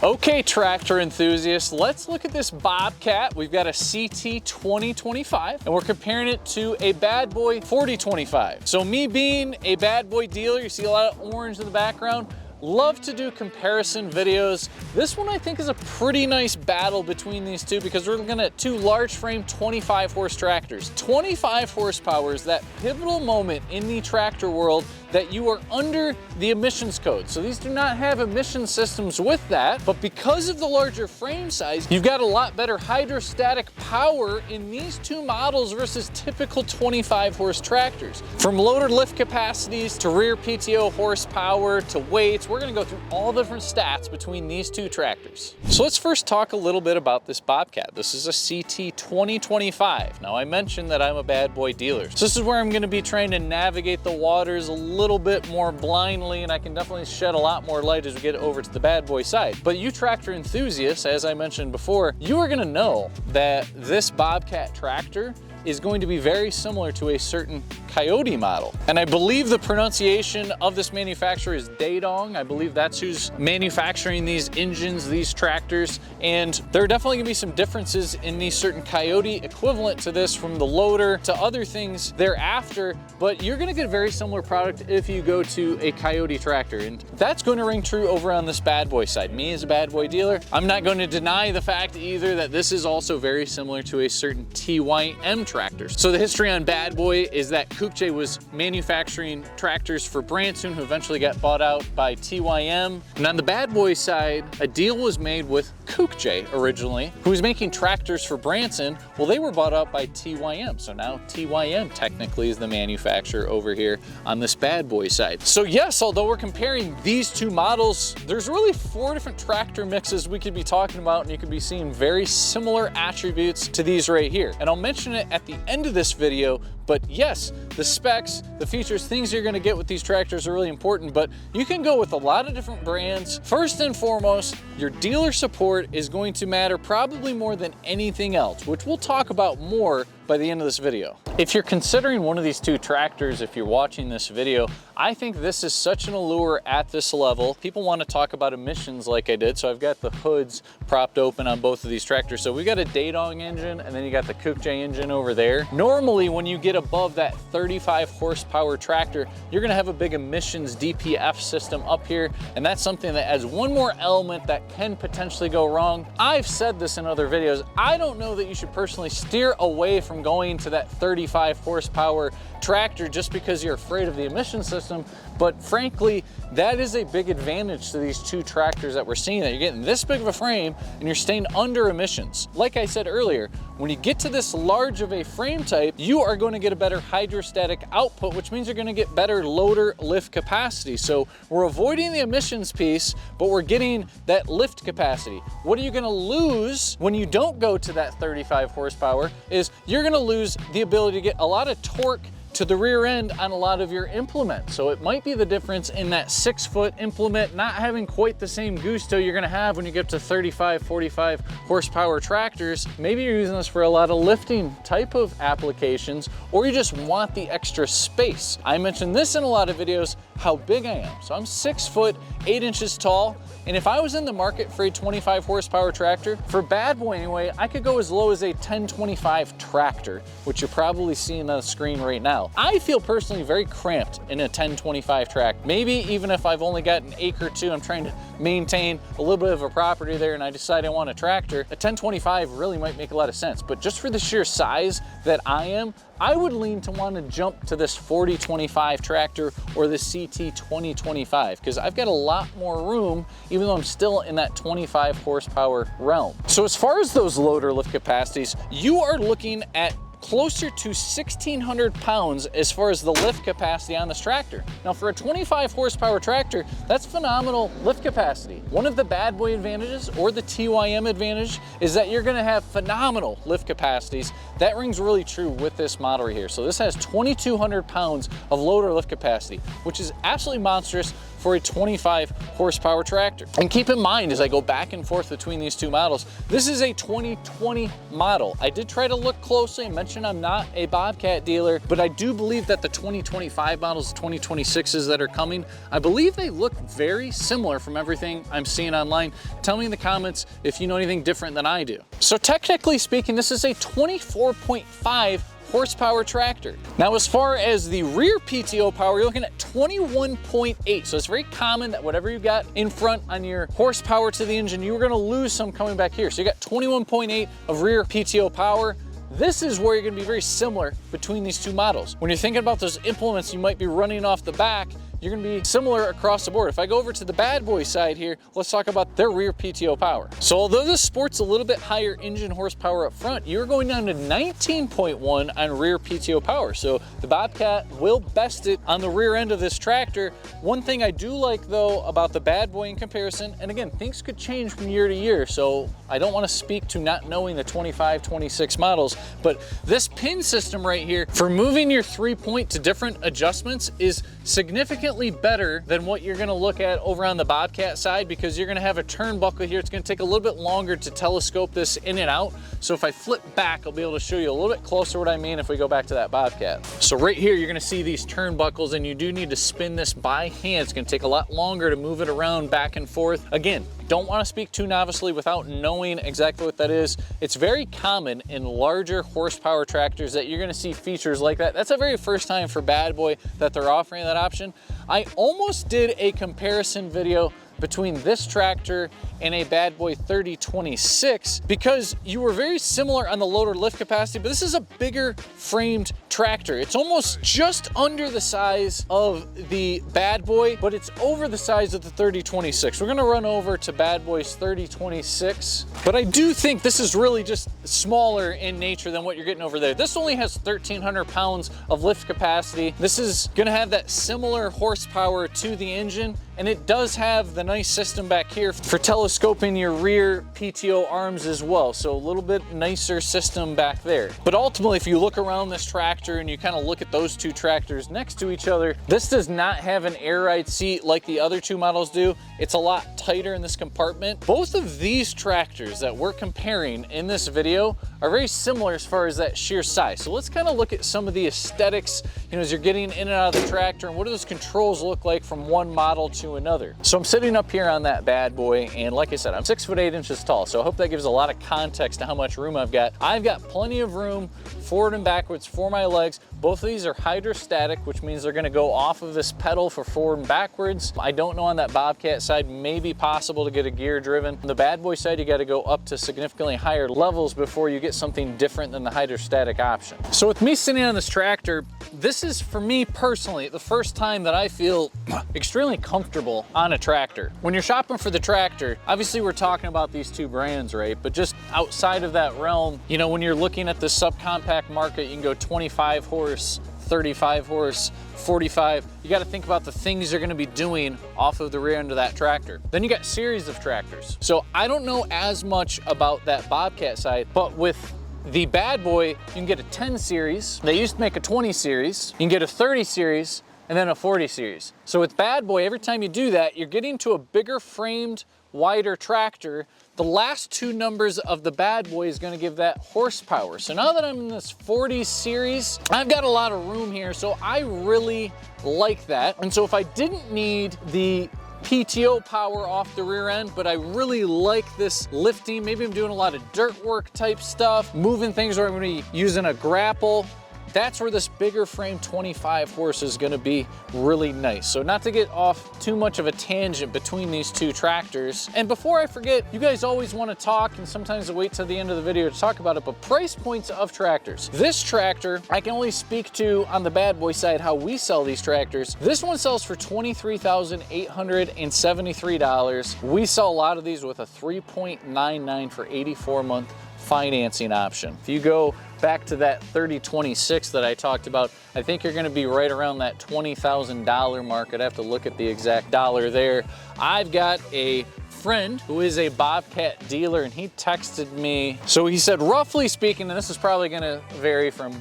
Okay, tractor enthusiasts, let's look at this Bobcat. We've got a CT 2025 and we're comparing it to a Bad Boy 4025. So me being a Bad Boy dealer, you see a lot of orange in the background, love to do comparison videos. This one I think is a pretty nice battle between these two because we're looking at two large frame 25 horse tractors. 25 horsepower is that pivotal moment in the tractor world that you are under the emissions code. So these do not have emission systems with that, but because of the larger frame size, you've got a lot better hydrostatic power in these two models versus typical 25 horse tractors. From loader lift capacities to rear PTO horsepower to weights, we're gonna go through all the different stats between these two tractors. So let's first talk a little bit about this Bobcat. This is a CT 2025. Now I mentioned that I'm a Bad Boy dealer. So this is where I'm gonna be trying to navigate the waters a little bit more blindly, and I can definitely shed a lot more light as we get over to the Bad Boy side. But you tractor enthusiasts, as I mentioned before, you are gonna know that this Bobcat tractor is going to be very similar to a certain Coyote model. And I believe the pronunciation of this manufacturer is Dadong. I believe that's who's manufacturing these engines, these tractors. And there are definitely gonna be some differences in the certain Coyote equivalent to this from the loader to other things thereafter, but you're gonna get a very similar product if you go to a Coyote tractor. And that's gonna ring true over on this Bad Boy side. Me as a Bad Boy dealer, I'm not gonna deny the fact either that this is also very similar to a certain TYM tractors. So the history on Bad Boy is that Boobcat was manufacturing tractors for Branson, who eventually got bought out by TYM. And on the Bad Boy side, a deal was made with Boobcat originally, who was making tractors for Branson. Well, they were bought out by TYM. So now TYM technically is the manufacturer over here on this Bad Boy side. So yes, although we're comparing these two models, there's really 4 different tractor mixes we could be talking about, and you could be seeing very similar attributes to these right here. And I'll mention it at the end of this video, but yes, the specs, the features, things you're gonna get with these tractors are really important, but you can go with a lot of different brands. First and foremost, your dealer support is going to matter probably more than anything else, which we'll talk about more by the end of this video. If you're considering one of these two tractors, if you're watching this video, I think this is such an allure at this level. People want to talk about emissions like I did, so I've got the hoods propped open on both of these tractors. So we got a Dadong engine, and then you got the Boobcat engine over there. Normally, when you get above that 35 horsepower tractor, you're gonna have a big emissions DPF system up here, and that's something that adds one more element that can potentially go wrong. I've said this in other videos, I don't know that you should personally steer away from going to that 35 horsepower tractor just because you're afraid of the emission system, but frankly, that is a big advantage to these two tractors that we're seeing, that you're getting this big of a frame and you're staying under emissions. Like I said earlier, when you get to this large of a frame type, you are going to get a better hydrostatic output, which means you're going to get better loader lift capacity. So we're avoiding the emissions piece, but we're getting that lift capacity. What are you going to lose when you don't go to that 35 horsepower is you're going to lose the ability to get a lot of torque to the rear end on a lot of your implement. So it might be the difference in that 6-foot implement not having quite the same gusto you're gonna have when you get to 35, 45 horsepower tractors. Maybe you're using this for a lot of lifting type of applications, or you just want the extra space. I mentioned this in a lot of videos, how big I am. So I'm 6 foot, 8 inches tall. And if I was in the market for a 25 horsepower tractor, for Bad Boy anyway, I could go as low as a 1025 tractor, which you're probably seeing on the screen right now. I feel personally very cramped in a 1025 track. Maybe even if I've only got an acre or two, I'm trying to maintain a little bit of a property there and I decide I want a tractor, a 1025 really might make a lot of sense. But just for the sheer size that I am, I would lean to want to jump to this 4025 tractor or the CT 2025 because I've got a lot more room, even though I'm still in that 25 horsepower realm. So as far as those loader lift capacities, you are looking at closer to 1,600 pounds as far as the lift capacity on this tractor. Now for a 25 horsepower tractor, that's phenomenal lift capacity. One of the Bad Boy advantages or the TYM advantage is that you're gonna have phenomenal lift capacities. That rings really true with this model right here. So this has 2,200 pounds of loader lift capacity, which is absolutely monstrous for a 25 horsepower tractor. And keep in mind, as I go back and forth between these two models, this is a 2020 model. I did try to look closely and mention I'm not a Bobcat dealer, but I do believe that the 2025 models, the 2026s that are coming, I believe they look very similar from everything I'm seeing online. Tell me in the comments if you know anything different than I do. So technically speaking, this is a 24.5 horsepower tractor. Now, as far as the rear PTO power, you're looking at 21.8. So it's very common that whatever you've got in front on your horsepower to the engine, you're gonna lose some coming back here. So you got 21.8 of rear PTO power. This is where you're gonna be very similar between these two models. When you're thinking about those implements you might be running off the back, you're gonna be similar across the board. If I go over to the bad boy side here, let's talk about their rear PTO power. So although this sports a little bit higher engine horsepower up front, you're going down to 19.1 on rear PTO power. So the Bobcat will best it on the rear end of this tractor. One thing I do like though about the bad boy in comparison, and again, things could change from year to year, so I don't wanna speak to not knowing the 25, 26 models, but this pin system right here for moving your 3-point to different adjustments is significantly better than what you're gonna look at over on the Bobcat side, because you're gonna have a turnbuckle here. It's gonna take a little bit longer to telescope this in and out. So if I flip back, I'll be able to show you a little bit closer what I mean if we go back to that Bobcat. So right here, you're gonna see these turnbuckles, and you do need to spin this by hand. It's gonna take a lot longer to move it around back and forth. Again, don't want to speak too novicely without knowing exactly what that is. It's very common in larger horsepower tractors that you're going to see features like that. That's the very first time for Bad Boy that they're offering that option. I almost did a comparison video between this tractor and a Bad Boy 3026 because you were very similar on the loader lift capacity, but this is a bigger framed tractor. It's almost just under the size of the Bad Boy, but it's over the size of the 3026. We're gonna run over to Bad Boy's 3026, but I do think this is really just smaller in nature than what you're getting over there. This only has 1,300 pounds of lift capacity. This is gonna have that similar horsepower to the engine, and it does have the nice system back here for telescoping your rear PTO arms as well. So a little bit nicer system back there. But ultimately, if you look around this tractor and you kind of look at those two tractors next to each other, this does not have an air ride seat like the other two models do. It's a lot tighter in this compartment. Both of these tractors that we're comparing in this video are very similar as far as that sheer size. So let's kind of look at some of the aesthetics, as you're getting in and out of the tractor, and what do those controls look like from one model to another. So I'm sitting up here on that Bad Boy, and like I said, I'm 6'8" tall, so I hope that gives a lot of context to how much room I've got. I've got plenty of room forward and backwards for my legs. Both of these are hydrostatic, which means they're gonna go off of this pedal for forward and backwards. I don't know on that Bobcat side, maybe possible to get a gear driven. On the Bad Boy side, you gotta go up to significantly higher levels before you get something different than the hydrostatic option. So with me sitting on this tractor, this is, for me personally, the first time that I feel extremely comfortable on a tractor. When you're shopping for the tractor, obviously we're talking about these two brands, right? But just outside of that realm, when you're looking at the subcompact market, you can go 25 horse, 35 horse, 45. You got to think about the things you're going to be doing off of the rear end of that tractor. Then you got series of tractors. So I don't know as much about that Bobcat side, but with the Bad Boy, you can get a 10 series. They used to make a 20 series. You can get a 30 series and then a 40 series. So with Bad Boy, every time you do that, you're getting to a bigger framed, wider tractor. The last two numbers of the Bad Boy is gonna give that horsepower. So now that I'm in this 40 series, I've got a lot of room here, so I really like that. And so if I didn't need the PTO power off the rear end, but I really like this lifting, maybe I'm doing a lot of dirt work type stuff, moving things, or I'm gonna be using a grapple, that's where this bigger frame 25 horse is gonna be really nice. So not to get off too much of a tangent between these two tractors. And before I forget, you guys always wanna talk, and sometimes I wait till the end of the video to talk about it, but price points of tractors. This tractor, I can only speak to on the Bad Boy side how we sell these tractors. This one sells for $23,873. We sell a lot of these with a 3.99 for 84-month financing option. If you go back to that 3026 that I talked about, I think you're gonna be right around that $20,000 mark. I'd have to look at the exact dollar there. I've got a friend who is a Bobcat dealer, and he texted me. So he said, roughly speaking, and this is probably gonna vary from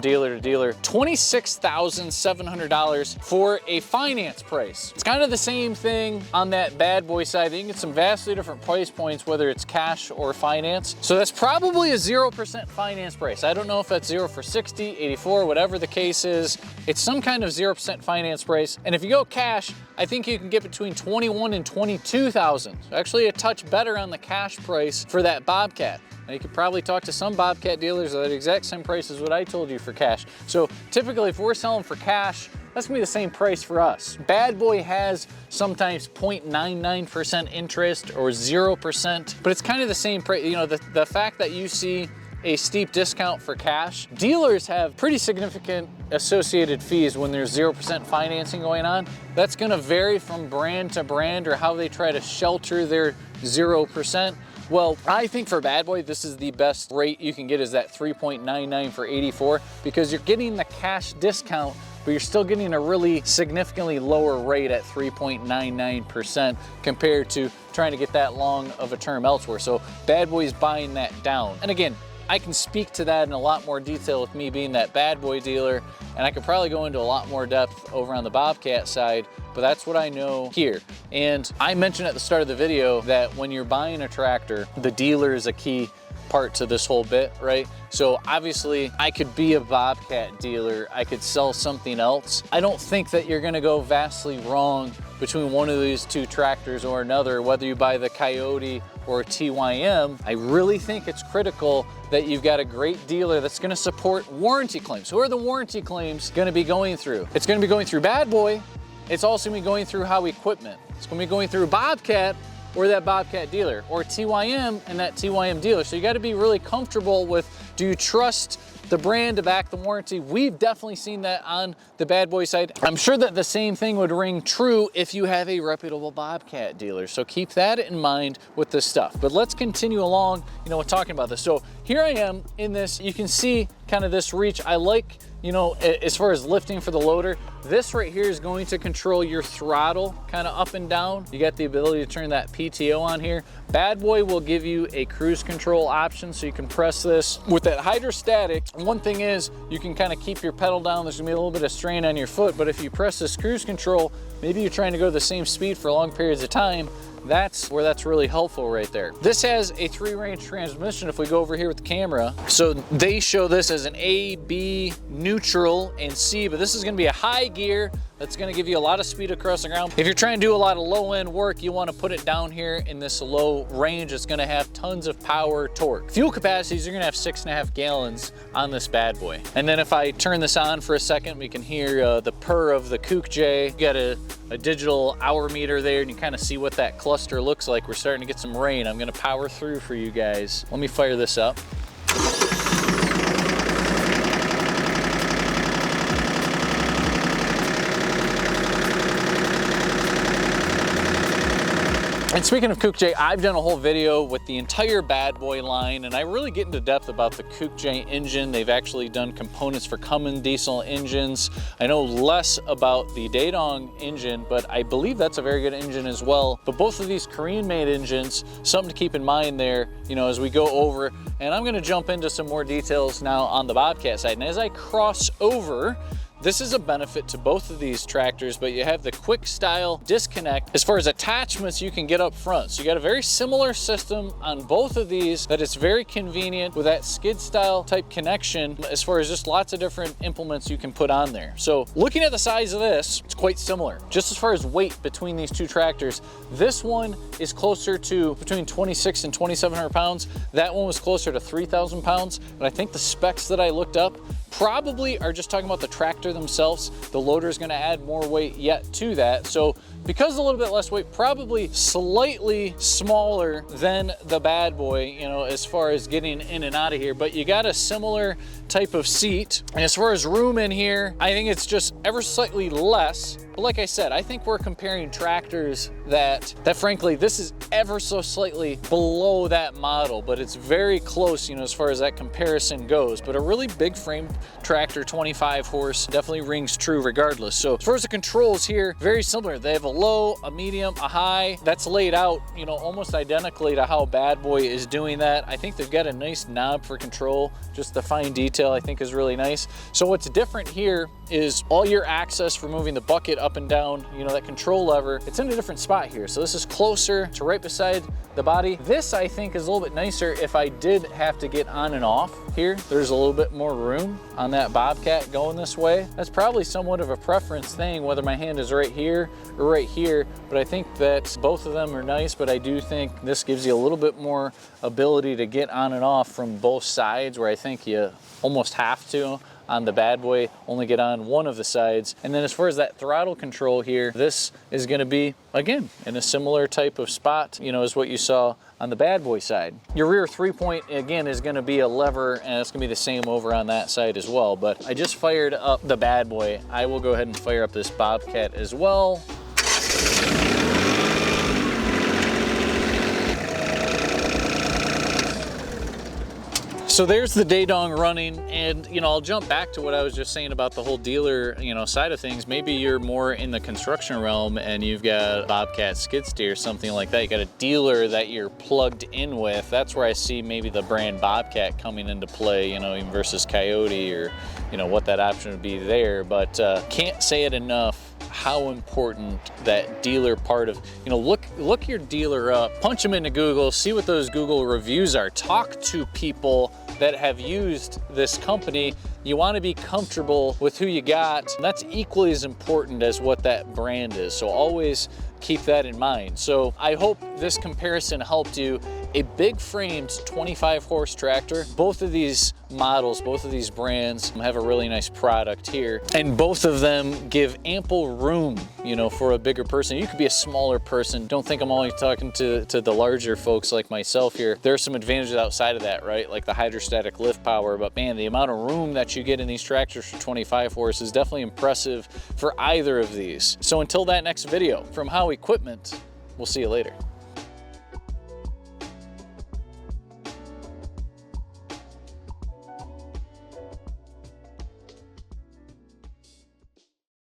dealer to dealer, $26,700 for a finance price. It's kind of the same thing on that bad boy side. You can get some vastly different price points, whether it's cash or finance. So that's probably a 0% finance price. I don't know if that's 0 for 60, 84, whatever the case is. It's some kind of 0% finance price. And if you go cash, I think you can get between 21 and 22,000. So actually a touch better on the cash price for that Bobcat. Now you could probably talk to some Bobcat dealers at the exact same price as what I told you for cash. So typically if we're selling for cash, that's gonna be the same price for us. Bad boy has sometimes 0.99% interest or 0%, but it's kind of the same price. You know, the fact that you see a steep discount for cash, dealers have pretty significant associated fees when there's 0% financing going on. That's gonna vary from brand to brand or how they try to shelter their 0%. Well, I think for Bad Boy, this is the best rate you can get, is that 3.99 for 84, because you're getting the cash discount, but you're still getting a really significantly lower rate at 3.99% compared to trying to get that long of a term elsewhere. So Bad Boy's buying that down. And again, I can speak to that in a lot more detail with me being that Bad Boy dealer, and I could probably go into a lot more depth over on the Bobcat side, but that's what I know here. And I mentioned at the start of the video that when you're buying a tractor, the dealer is a key part to this whole bit, right? So obviously I could be a Bobcat dealer, I could sell something else. I don't think that you're gonna go vastly wrong between one of these two tractors or another, whether you buy the Coyote or a TYM. I really think it's critical that you've got a great dealer that's gonna support warranty claims. Who are the warranty claims gonna be going through? It's gonna be going through Bad Boy. It's also gonna be going through Howie Equipment. It's gonna be going through Bobcat or that Bobcat dealer, or TYM and that TYM dealer. So you gotta be really comfortable with, do you trust the brand to back the warranty? We've definitely seen that on the Bad Boy side. I'm sure that the same thing would ring true if you have a reputable Bobcat dealer. So keep that in mind with this stuff. But let's continue along, with talking about this. So here I am in this, you can see kind of this reach. I like, as far as lifting for the loader, this right here is going to control your throttle kind of up and down. You got the ability to turn that PTO on here. Bad Boy will give you a cruise control option, so you can press this. With that hydrostatic, one thing is you can kind of keep your pedal down. There's gonna be a little bit of strain on your foot, but if you press this cruise control, maybe you're trying to go the same speed for long periods of time, that's where that's really helpful right there. This has a 3-range transmission if we go over here with the camera. So they show this as an A, B, neutral, and C, but this is gonna be a high gear that's gonna give you a lot of speed across the ground. If you're trying to do a lot of low-end work, you wanna put it down here in this low range. It's gonna have tons of power, torque. Fuel capacities, you're gonna have 6.5 gallons on this Bad Boy. And then if I turn this on for a second, we can hear the purr of the Kook J. You got a digital hour meter there, and you kind of see what that cluster looks like. We're starting to get some rain. I'm gonna power through for you guys. Let me fire this up. And speaking of Kook J, I've done a whole video with the entire Bad Boy line, and I really get into depth about the Kook J engine. They've actually done components for Cummins diesel engines. I know less about the Dadong engine, but I believe that's a very good engine as well. But both of these Korean-made engines, something to keep in mind there, as we go over. And I'm gonna jump into some more details now on the Bobcat side. And as I cross over, this is a benefit to both of these tractors, but you have the quick style disconnect. As far as attachments you can get up front. So you got a very similar system on both of these, that it's very convenient with that skid style type connection, as far as just lots of different implements you can put on there. So looking at the size of this, it's quite similar. Just as far as weight between these two tractors, this one is closer to between 26 and 2,700 pounds. That one was closer to 3,000 pounds. But I think the specs that I looked up probably are just talking about the tractor themselves. The loader is going to add more weight yet to that. So because a little bit less weight, probably slightly smaller than the Bad Boy, as far as getting in and out of here, but you got a similar type of seat. And as far as room in here, I think it's just ever slightly less. But like I said, I think we're comparing tractors that frankly, this is ever so slightly below that model, but it's very close, as far as that comparison goes. But a really big frame tractor, 25 horse, definitely rings true regardless. So as far as the controls here, very similar. They have a low, a medium, a high. That's laid out, you know, almost identically to how Bad Boy is doing that. I think they've got a nice knob for control. Just the fine detail I think is really nice. So what's different here is all your access for moving the bucket up and down, you know, that control lever, it's in a different spot here. So this is closer to right beside the body. This I think is a little bit nicer if I did have to get on and off here. There's a little bit more room on that Bobcat going this way. That's probably somewhat of a preference thing, whether my hand is right here or right here, but I think that both of them are nice, but I do think this gives you a little bit more ability to get on and off from both sides, where I think you almost have to. On the Bad Boy, only get on one of the sides. And then as far as that throttle control here, this is gonna be, again, in a similar type of spot, you know, as what you saw on the Bad Boy side. Your rear 3-point, again, is gonna be a lever, and it's gonna be the same over on that side as well. But I just fired up the Bad Boy. I will go ahead and fire up this Bobcat as well. So there's the Daedong running, and you know, I'll jump back to what I was just saying about the whole dealer, you know, side of things. Maybe you're more in the construction realm and you've got Bobcat skid steer, something like that. You got a dealer that you're plugged in with. That's where I see maybe the brand Bobcat coming into play, you know, even versus Coyote, or you know, what that option would be there. But can't say it enough how important that dealer part of, you know, look your dealer up, punch them into Google, see what those Google reviews are, talk to people that have used this company. You want to be comfortable with who you got. And that's equally as important as what that brand is. So always keep that in mind. So I hope this comparison helped you. A big framed 25 horse tractor. Both of these models, both of these brands have a really nice product here, and both of them give ample room, you know, for a bigger person. You could be a smaller person. Don't think I'm only talking to the larger folks like myself here. There are some advantages outside of that, right? Like the hydrostatic lift power, but man, the amount of room that you get in these tractors for 25 horse is definitely impressive for either of these. So until that next video from How Equipment, we'll see you later.